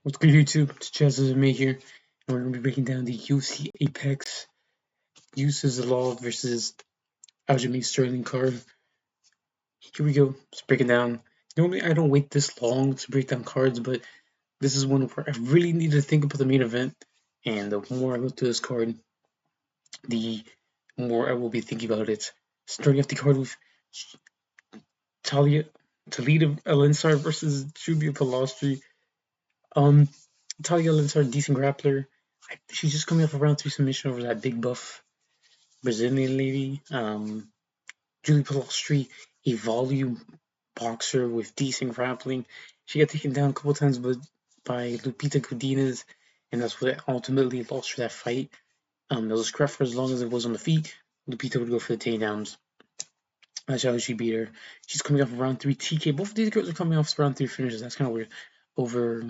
What's good, YouTube? It's jazzlovesmma here, and we're going to be breaking down the UFC Apex Zalal versus Aljamain Sterling card. Here we go. Let's break it down. Normally, I don't wait this long to break down cards, but this is one where I really need to think about the main event. And the more I look to this card, the more I will be thinking about it. Starting off the card with Talia Toledo Alinsar versus Jubia Palastri. Um, Talia Alinsar, decent grappler. She's just coming off a round 3 submission over that big buff Brazilian lady. Julie Palastri, a volume boxer with decent grappling. She got taken down a couple times by Lupita Godinez, and that's what ultimately lost her that fight. It was a scrap for as long as it was on the feet. Lupita would go for the takedowns. That's how she beat her. She's coming off of round 3 TK. Both of these girls are coming off round 3 finishes. That's kind of weird. Over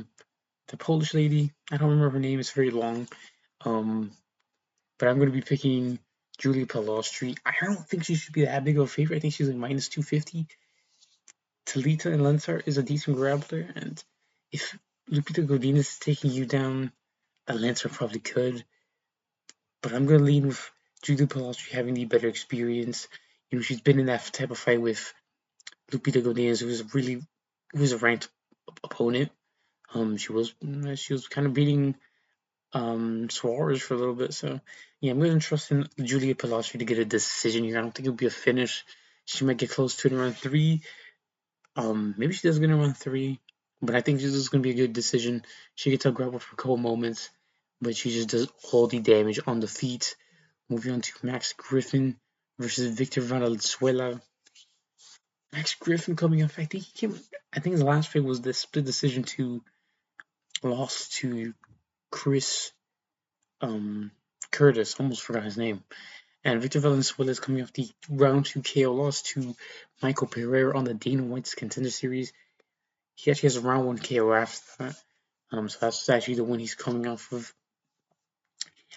the Polish lady. I don't remember her name. It's very long. But I'm going to be picking Julia Palastri. I don't think she should be that big of a favorite. I think she's like minus 250. Talita and Lensar is a decent grappler, and if Lupita Godinez is taking you down, a Lensar probably could. But I'm going to lean with Julia Palastri having the better experience. She's been in that type of fight with Lupita Godinez, who was a ranked opponent. She was kind of beating Suarez for a little bit. So yeah, I'm going to trust in Julia Palastri to get a decision here. I don't think it'll be a finish. She might get close to it in round 3. Maybe she does get in round 3, but I think this is going to be a good decision. She gets to grapple for a couple moments, but she just does all the damage on the feet. Moving on to Max Griffin versus Victor Valenzuela. Max Griffin coming off. I think his last fight was the split decision to loss to Chris Curtis, almost forgot his name. And Victor Valenzuela is coming off the round 2 KO loss to Michael Pereira on the Dana White's Contender Series. He actually has a round 1 KO after that. So that's actually the one he's coming off of.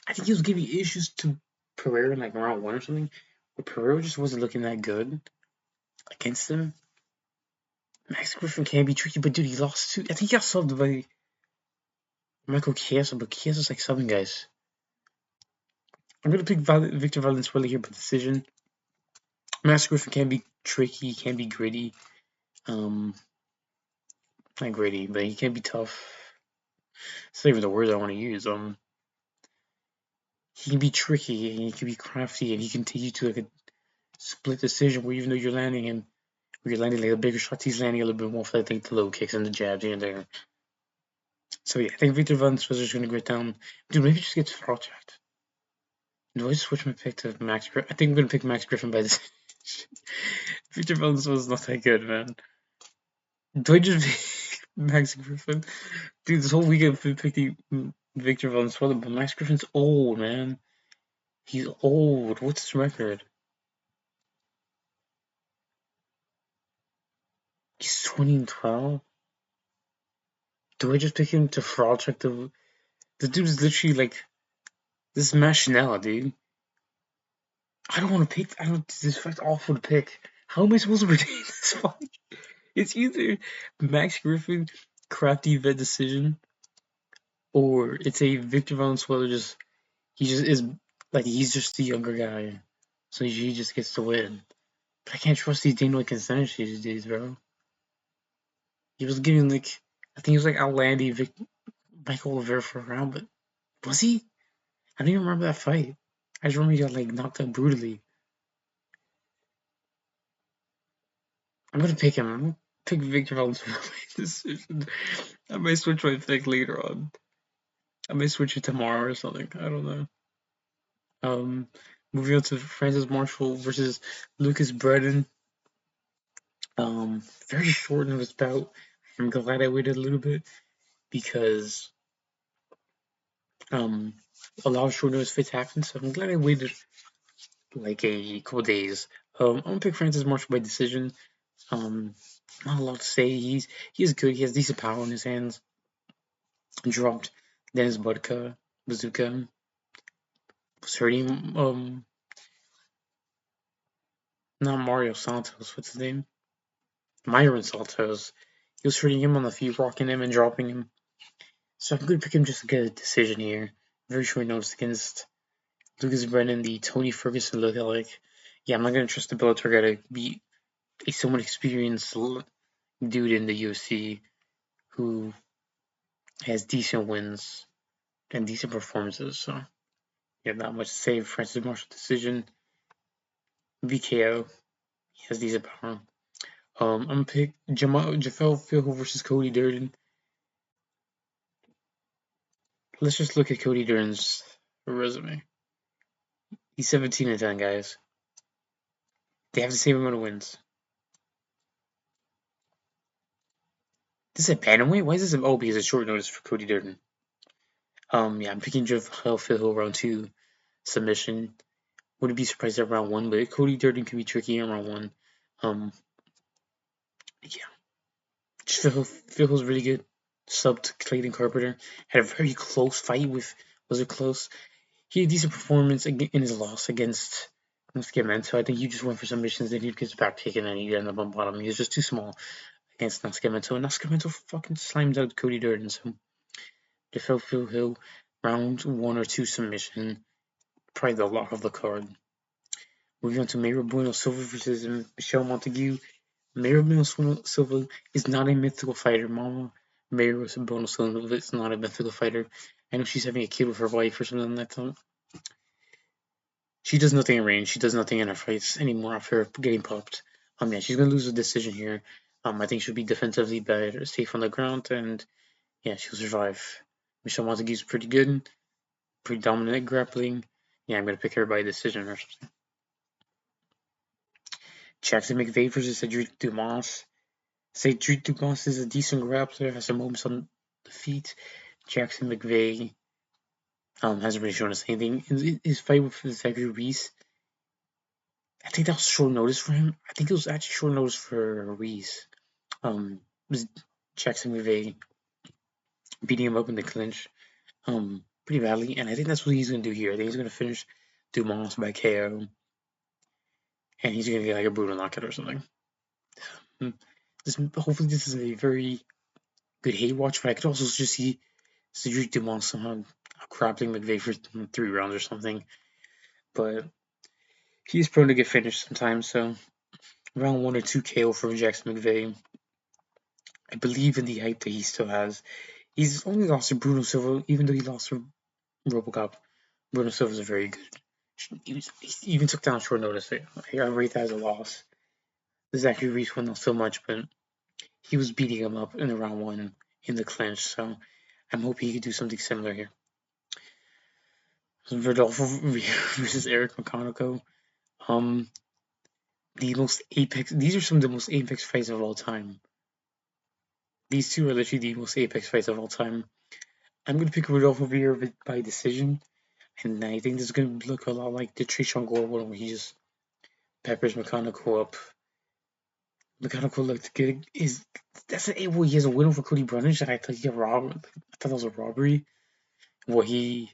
I think he was giving issues to Pereira in like round 1 or something, but Pereira just wasn't looking that good against him. Max Griffin can be tricky, but dude, he lost to. I think he got subbed by Michael Chiesa, but Chiesa's like subbing guys. I'm gonna pick Victor Valenzuela here by decision. Max Griffin can be tricky, can be gritty. Not gritty, but he can be tough. It's not even the words I want to use. He can be tricky and he can be crafty and he can take you to like a split decision where even though you're landing like a bigger shot, he's landing a little bit more for I think the low kicks and the jabs here and there. So yeah, I think Victor Valenzuela is gonna grit down. Dude, maybe just get foul checked. Do I just switch my pick to Max Griffin? I think I'm gonna pick Max Griffin by this. Victor Valenzuela is not that good, man. Do I just pick Max Griffin? Dude, this whole weekend I've been picking Victor Valenzuela, but Max Griffin's old, man. He's old. What's his record? He's 2012. Do I just pick him to fraud check the dude is literally like this is Matt Chanel, dude. I don't want to pick. I don't. This fight's awful to pick. How am I supposed to predict this fight? It's either Max Griffin crafty vet decision, or it's a Victor Valenzuela he just is like he's just the younger guy, so he just gets to win. But I can't trust these Dana White contenders these days, bro. He was getting like I think he was like outlanding Michael Oliveira for a round, but was he? I don't even remember that fight. I just remember he got like knocked out brutally. I'm gonna pick him. I'm gonna pick Victor Valenzuela by decision. I might switch my pick later on. I might switch it tomorrow or something. I don't know. Um, moving on to Francis Marshall versus Lucas Bredin. Very short in his bout. I'm glad I waited a little bit because a lot of short notice fits happen, so I'm glad I waited like a couple days. I'm gonna pick Francis Marshall by decision. Not a lot to say. He's good. He has decent power in his hands. Dropped Dennis Bazooka was hurting. Not Mario Santos. What's his name? Myron Santos. He was hurting him on the feet, rocking him and dropping him. So I'm going to pick him just to get a decision here. Very short notice against Lucas Brennan, the Tony Ferguson lookalike. Yeah, I'm not going to trust the Bellator guy to beat a somewhat experienced dude in the UFC who has decent wins and decent performances. So, yeah, not much to say. Francis Marshall decision. VKO. He has decent power. I'm going to pick Jafel Fihel versus Cody Durden. Let's just look at Cody Durden's resume. He's 17-10, guys. They have the same amount of wins. This is a bantamweight? Why is this an OB as a short notice for Cody Durden? Yeah, I'm picking Jafel Fihel round 2 submission. Wouldn't be surprised at round 1, but Cody Durden can be tricky in round 1. Yeah. Fihel's really good. Subbed Clayton Carpenter. Had a very close fight with. Was it close? He had a decent performance in his loss against Nascimento. I think he just went for submissions, then he'd get his back taken, and he'd end up on bottom. He was just too small against Nascimento, and Nascimento fucking slimed out Cody Durden. So, Jafel Fihel, round 1 or 2 submission. Probably the lock of the card. Moving on to Mayra Bueno Silva versus Michelle Montague. Mayra Bueno Silva is not a mythical fighter, mama. Mayra Bueno Silva is not a mythical fighter. I know she's having a kid with her wife or something like that. She does nothing in range. She does nothing in her fights anymore after getting popped. Yeah, she's gonna lose a decision here. I think she'll be defensively better, safe on the ground, and yeah, she'll survive. Michelle Montague's pretty good, pretty dominant at grappling. Yeah, I'm gonna pick her by decision or something. Jackson McVeigh versus Cedric Dumas. Cedric Dumas is a decent grappler, has some moments on the feet. Jackson McVeigh hasn't really shown us anything. In his fight with Zachary Reese, I think that was short notice for him. I think it was actually short notice for Reese. Was Jackson McVeigh beating him up in the clinch pretty badly, and I think that's what he's going to do here. I think he's going to finish Dumas by KO, and he's going to get like a brutal knockout or something. Hopefully this is a very good hate watch, but I could also just see Cedric Dumas somehow grappling McVeigh for 3 rounds or something. But he's prone to get finished sometimes, so round 1 or 2 KO for Jackson McVeigh. I believe in the hype that he still has. He's only lost to Bruno Silva, even though he lost to Robocop. Bruno Silva's a very good. He even took down short notice. I rate that as a loss. Zachary Reese won not so much, but he was beating him up in the round 1 in the clinch, so I'm hoping he could do something similar here. Rodolfo versus Eric McConaughey. The most apex. These are some of the most apex fights of all time. These two are literally the most apex fights of all time. I'm gonna pick Rodolfo Vieira by decision, and I think this is gonna look a lot like the Trishan Gore one, where he just peppers McConaughey up. McConaughey looked good. That's an well, he has a win over Cody Brunish, and I thought he got robbed. I thought that was a robbery. Well, he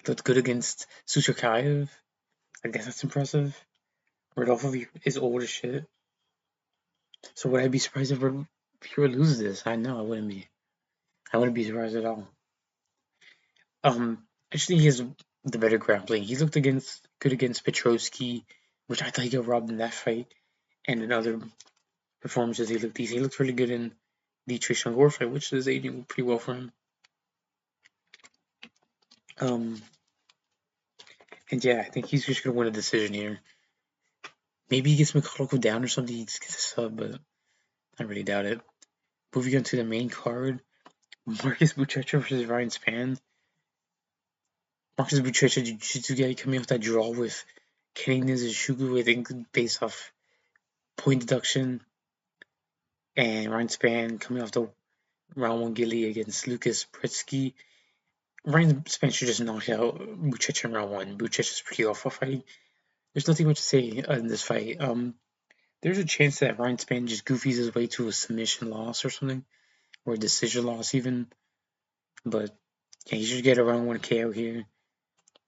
looked good against Sushakayev. I guess that's impressive. Rodolfo is old as shit. So would I be surprised if Vieira loses this? I know I wouldn't be. I wouldn't be surprised at all. Actually, he has the better grappling. He looked good against Petrovsky, which I thought he got robbed in that fight, and in other performances he looked easy. He looked really good in the Trishan Gore fight, which is aging pretty well for him. And yeah, I think he's just gonna win a decision here. Maybe he gets McCullough down or something. He just gets a sub, but I really doubt it. Moving on to the main card, Marcus Buchecha versus Ryan Spann. Marcus Buchecha, jiu-jitsu guy, coming off that draw with Kenny Nzechukwu, I think, based off point deduction. And Ryan Spann coming off the round 1 gilly against Lucas Pretsky. Ryan Spann should just knock out Buchecha in round 1. Buchecha's pretty awful fighting. There's nothing much to say in this fight. There's a chance that Ryan Spann just goofies his way to a submission loss or something, or a decision loss even. But yeah, he should get a round 1 KO here.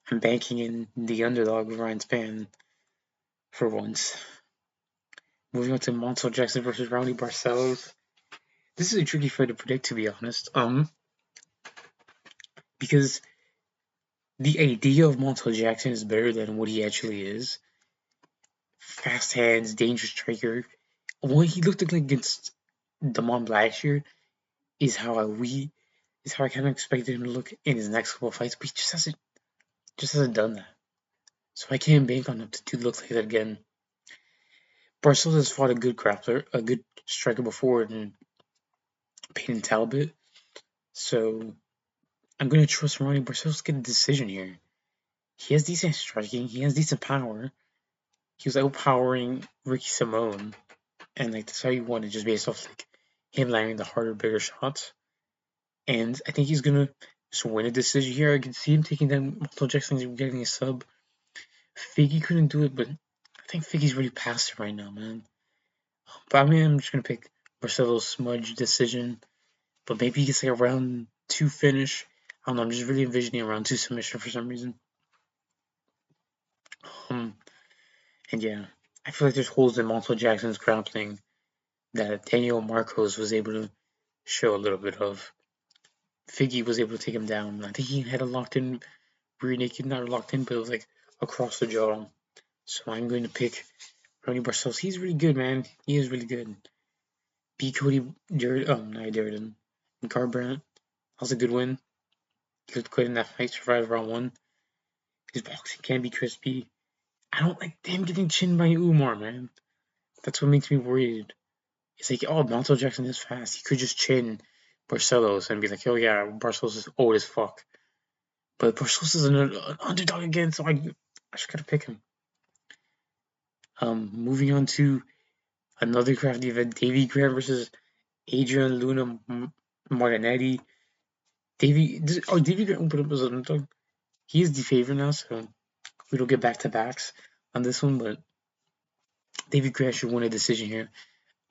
I'm banking in the underdog of Ryan Spann for once. Moving on to Montel Jackson versus Ronnie Barcelos. This is a tricky fight to predict, to be honest. Because the idea of Montel Jackson is better than what he actually is. Fast hands, dangerous striker. What he looked like against Damon last year is how I kind of expected him to look in his next couple of fights, but he just hasn't done that. So I can't bank on him to look like that again. Barcelos has fought a good grappler, a good striker before in Peyton Talbot. So I'm going to trust Ronnie Barcelos to get a decision here. He has decent striking. He has decent power. He was outpowering Ricky Simone, and like that's how he won it, just based off like him landing the harder, bigger shots. And I think he's gonna just win a decision here. I can see him taking down Michael Jackson and getting a sub. Figgy couldn't do it, but I think Figgy's really past it right now, man. But I mean, I'm just gonna pick Barcelo's smudge decision, but maybe he gets like a round 2 finish. I don't know. I'm just really envisioning a round 2 submission for some reason. Um, and yeah, I feel like there's holes in Michael Jackson's grappling that Daniel Marcos was able to show a little bit of. Figgy was able to take him down. I think he had a locked in rear naked, not locked in, but it was like across the jaw. So I'm going to pick Ronnie Barcelos. He's really good, man. He is really good. Beat Cody Durden. Garbrandt. That was a good win. He looked good in that fight, survived round 1. His boxing can be crispy. I don't like him getting chinned by Umar, man. That's what makes me worried. It's like, oh, Montel Jackson is fast. He could just chin Barcelos and be like, oh yeah, Barcelos is old as fuck. But Barcelos is an underdog again, so I just gotta pick him. Moving on to another crafty event, Davy Grant versus Adrian Luna Martinetti. Davy Grant opened up as an underdog. He is the favorite now, so we don't get back to backs on this one, but Davy Grant should win a decision here.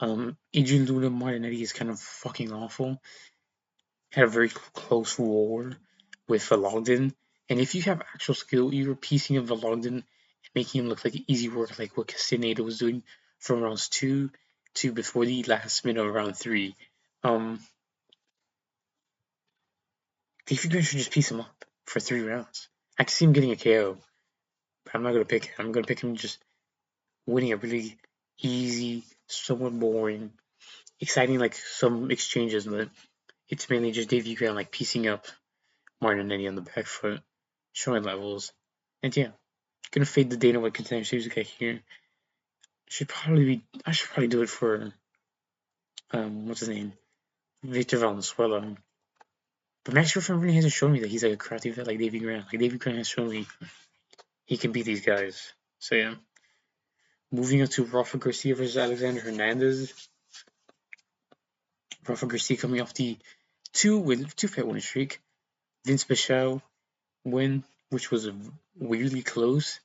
Adrian Luna Martinetti is kind of fucking awful. Had a very close war with Valogden, and if you have actual skill, you're piecing of Valogden and making him look like easy work, like what Castaneda was doing from rounds 2 to before the last minute of round 3. Davy Grant should just piece him up for 3 rounds. I can see him getting a KO, but I'm not gonna pick him. I'm gonna pick him just winning a really easy, somewhat boring, exciting like some exchanges, but it's mainly just Davy Grant like piecing up Martinetti on the back foot, showing levels. And yeah, gonna fade the Dana White Contender Series guy here. I should probably do it for what's his name? Victor Valenzuela. But Max Griffin really hasn't shown me that he's like a crafty vet like Davy Grant. Like Davy Grant has shown me he can beat these guys. So yeah. Moving on to Rafa Garcia versus Alexander Hernandez. Rafa Garcia coming off the 2-fight winning streak. Vince Bichelle win, which was weirdly close,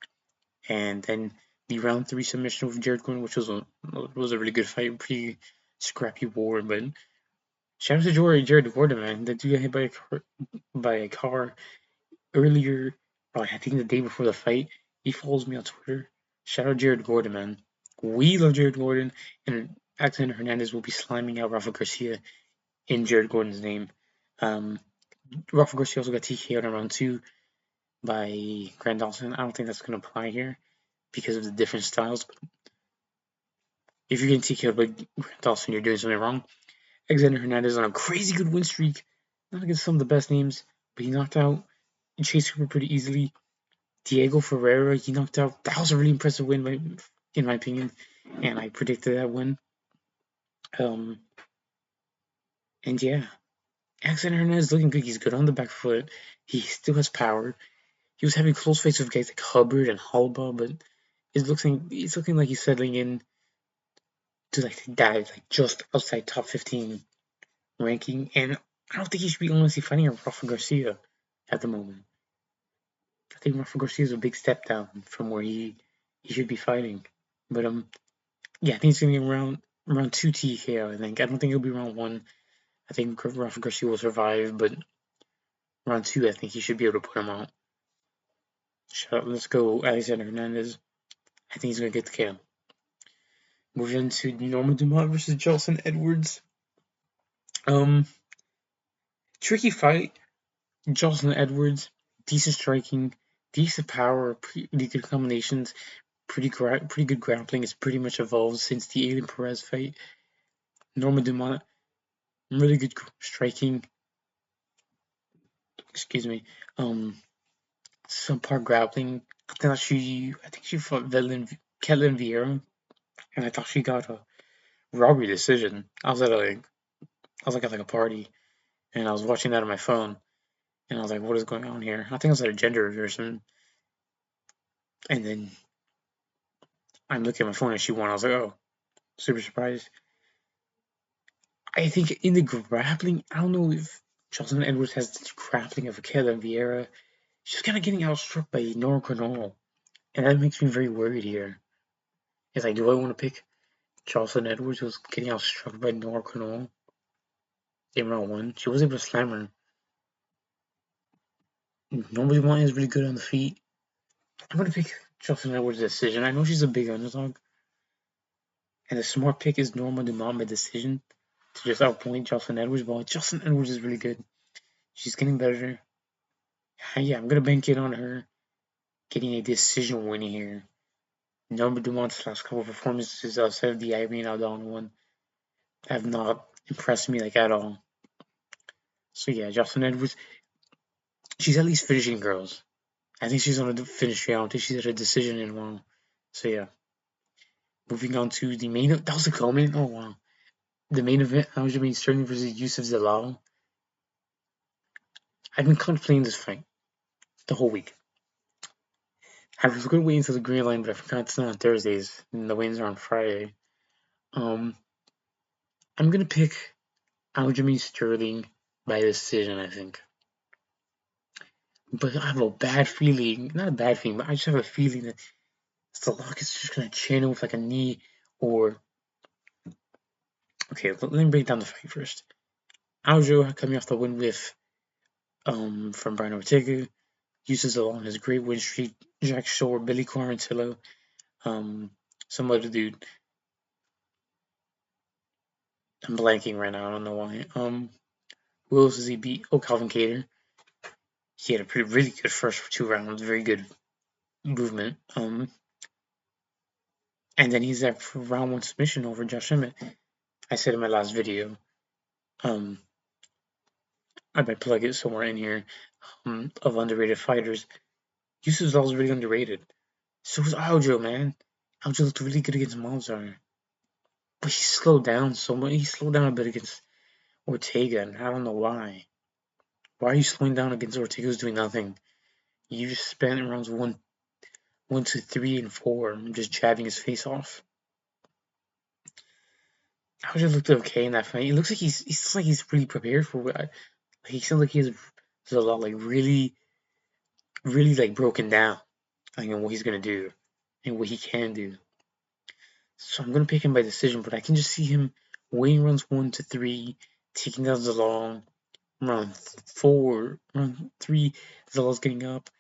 and then the round 3 submission with Jared Gordon, which was a really good fight, pretty scrappy war. But shout out to Jared Gordon, man. That dude got hit by a car earlier, or I think the day before the fight. He follows me on Twitter. Shout out Jared Gordon, man. We love Jared Gordon, and Alexander Hernandez will be sliming out Rafa Garcia in Jared Gordon's name. Rafa Garcia also got TKO'd in round 2 by Grant Dawson. I don't think that's going to apply here because of the different styles. But if you're getting TKO'd by Grant Dawson, you're doing something wrong. Alexander Hernandez on a crazy good win streak. Not against some of the best names, but he knocked out Chase Hooper pretty easily. Diego Ferreira, he knocked out. That was a really impressive win, in my opinion, and I predicted that win. And yeah, Alexander Hernandez looking good. He's good on the back foot. He still has power. He was having close fights with guys like Hubbard and Halba, but it's looking like he's settling in to like just outside top 15 ranking. And I don't think he should be honestly fighting Rafa Garcia at the moment. I think Rafa Garcia is a big step down from where he should be fighting. But yeah, I think it's gonna be around 2 TKO. I don't think it'll be round 1. I think Rafa Garcia will survive, but round 2, I think he should be able to put him out. Let's go, Alexander Hernandez. I think he's gonna get the KO. Moving on to Norman Dumont versus Jelson Edwards. Um, Tricky fight. Jocelyn Edwards, decent striking, decent power, pretty good combinations, pretty good grappling. It's pretty much evolved since the Alien Perez fight. Norma Dumont, really good striking. Excuse me. Um, subpar grappling. I think she fought Ketlin Vieira, and I thought she got a robbery decision. I was at like a party, and I was watching that on my phone, and I was like, what is going on here? I think I was at a gender reversal, and then I'm looking at my phone and she won. I was like, oh, super surprised. I think in the grappling, I don't know if Jocelyn Edwards has the grappling of Kayla Vieira. She's kind of getting outstruck by Nora Cornell, and that makes me very worried here. It's like, do I want to pick Jocelyn Edwards, who's getting outstruck by Nora Cornell in round one? She was able to slam her. Normally, one is really good on the feet. I'm going to pick Jocelyn Edwards' decision. I know she's a big underdog, and the smart pick is Norma Dumont by decision to just outpoint Jocelyn Edwards, but Jocelyn Edwards is really good. She's getting better. Yeah, I'm gonna bank it on her getting a decision win here. Norma Dumont's last couple of performances outside of the Irene Aldana one have not impressed me like at all. So yeah, Jocelyn Edwards, she's at least finishing girls. I think she's on a finish. I don't think she's at a decision in a while. So yeah, moving on to the main. That was a co-main. Oh wow, the main event. Aljamain Sterling versus Yusuf Zalal. I've been contemplating this fight the whole week. I was going to wait until the green line, but I forgot it's not on Thursdays, and the wins are on Friday. I'm gonna pick Aljamain Sterling by decision, I think. But I have a bad feeling, not a bad feeling, but I just have a feeling that Zalal is just gonna chain him with like a knee or. Okay, let me break down the fight first. Aljo coming off the win with from Brian Ortega, uses along his great win streak, Jack Shore, Billy Quarantillo, some other dude. I'm blanking right now, I don't know why. Who else does he beat? Oh, Calvin Cater. He had a really good first 2 rounds, very good movement. And then he's at round one submission over Josh Emmett. I said in my last video, I might plug it somewhere in here, of underrated fighters. Yusuf is always really underrated. So was Aljo, man. Aljo looked really good against Malzahar. But he slowed down so much. He slowed down a bit against Ortega, and I don't know why. Why are you slowing down against Ortega who's doing nothing? You just spent rounds 1, 2, 3, and 4 just jabbing his face off. Aljo looked okay in that fight. He looks like he's really prepared for it. He sounds like he's a lot like really, really like broken down. Like on what he's gonna do and what he can do. So I'm gonna pick him by decision, but I can just see him winning rounds 1 to 3, taking down Zalal. Round 4, round 3, Zalal's getting up.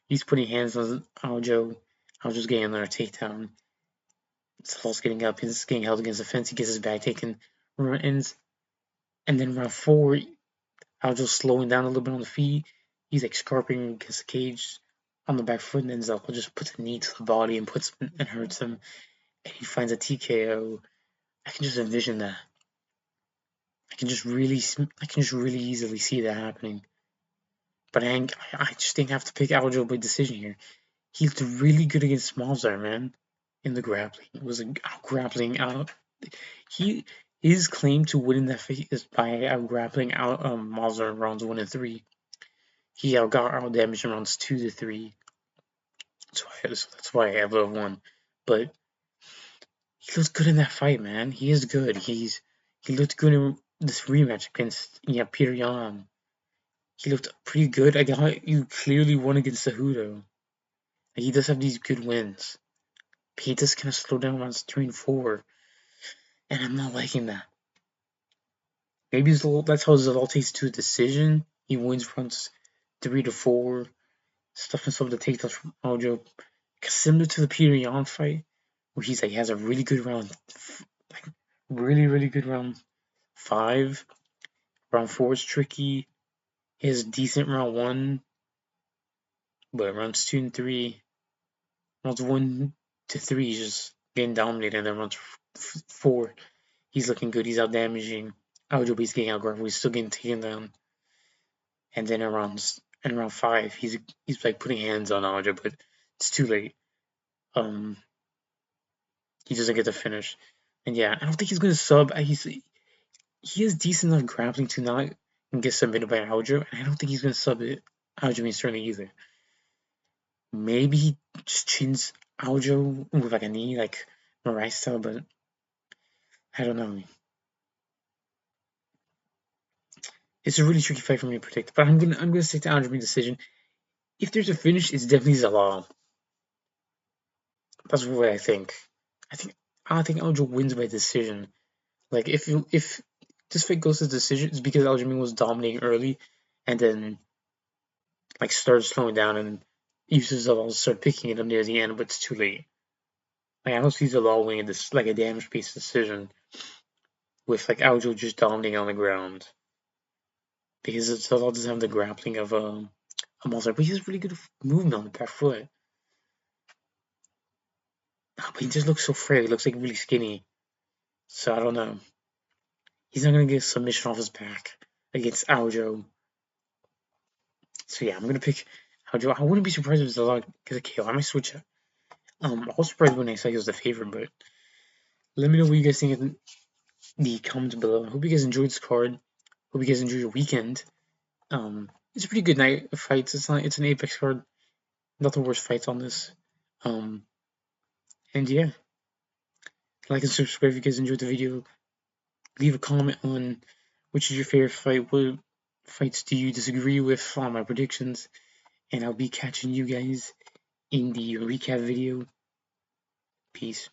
He's putting hands on Aljo. Aljo's getting another takedown. Zalal's getting up. He's getting held against the fence. He gets his back taken. Ends. And then round 4, Aljo's slowing down a little bit on the feet. He's like scarping against the cage on the back foot, and then Zalal just puts a knee to the body and hurts him. And he finds a TKO. I can just envision that. I can just really easily see that happening. But I just think I have to pick Aljo by decision here. He looked really good against Malzahar, man, in the grappling. It was grappling out. His claim to winning that fight is by out grappling out Malzahar in rounds 1 and 3. He out damaged in rounds 2 to 3. That's why I love 1. But he looked good in that fight, man. He is good. He looked good in this rematch against Peter Yan. He looked pretty good. I got you clearly won against Cejudo. He does have these good wins. But he just kind of slow down rounds 3 and 4. And I'm not liking that. Maybe that's how Zalal takes to a decision. He wins rounds 3 to 4. Stuffing some of the takedowns from Aljo. Similar to the Peter Yan fight, where he has a really good round, like really, really good round 5. Round 4 is tricky. He has a decent round 1, but rounds 2 and 3, rounds 1 to 3, he's just getting dominated, and then rounds 4, he's looking good. He's out damaging Aljo, but he's getting out grappled. He's still getting taken down. And then in round 5, he's like putting hands on Aljo, but it's too late. He doesn't get the finish. And yeah, I don't think he's gonna sub. He has decent enough grappling to not get submitted by Aljo, and I don't think he's gonna sub it Aljamain Sterling either. Maybe he just chins Aljo with like a knee, like Marai style, but I don't know. It's a really tricky fight for me to predict, but I'm gonna stick to Aljamain decision. If there's a finish, it's definitely Zalal. That's what I think. I think Aljo wins by decision. Like if this fight goes to decision, it's because Aljamain was dominating early, and then like started slowing down, and uses of all start picking it up near the end, but it's too late. Like I don't see Zalal winning this like a damage-based decision with like Aljo just dominating on the ground, because Zalal doesn't have the grappling of a Malzahar, but he has really good movement on the back foot. But he just looks so frail. He looks like really skinny. So I don't know. He's not gonna get a submission off his back against Aljo. So yeah, I'm gonna pick Aljo. I wouldn't be surprised if Zalal gets a KO. I might switch it. I was surprised when I saw he was the favorite, but let me know what you guys think in the comments below. I hope you guys enjoyed this card. Hope you guys enjoyed your weekend. It's a pretty good night of fights. It's an Apex card. Not the worst fights on this. And yeah, like and subscribe if you guys enjoyed the video. Leave a comment on which is your favorite fight. What fights do you disagree with on my predictions? And I'll be catching you guys in the recap video. Peace.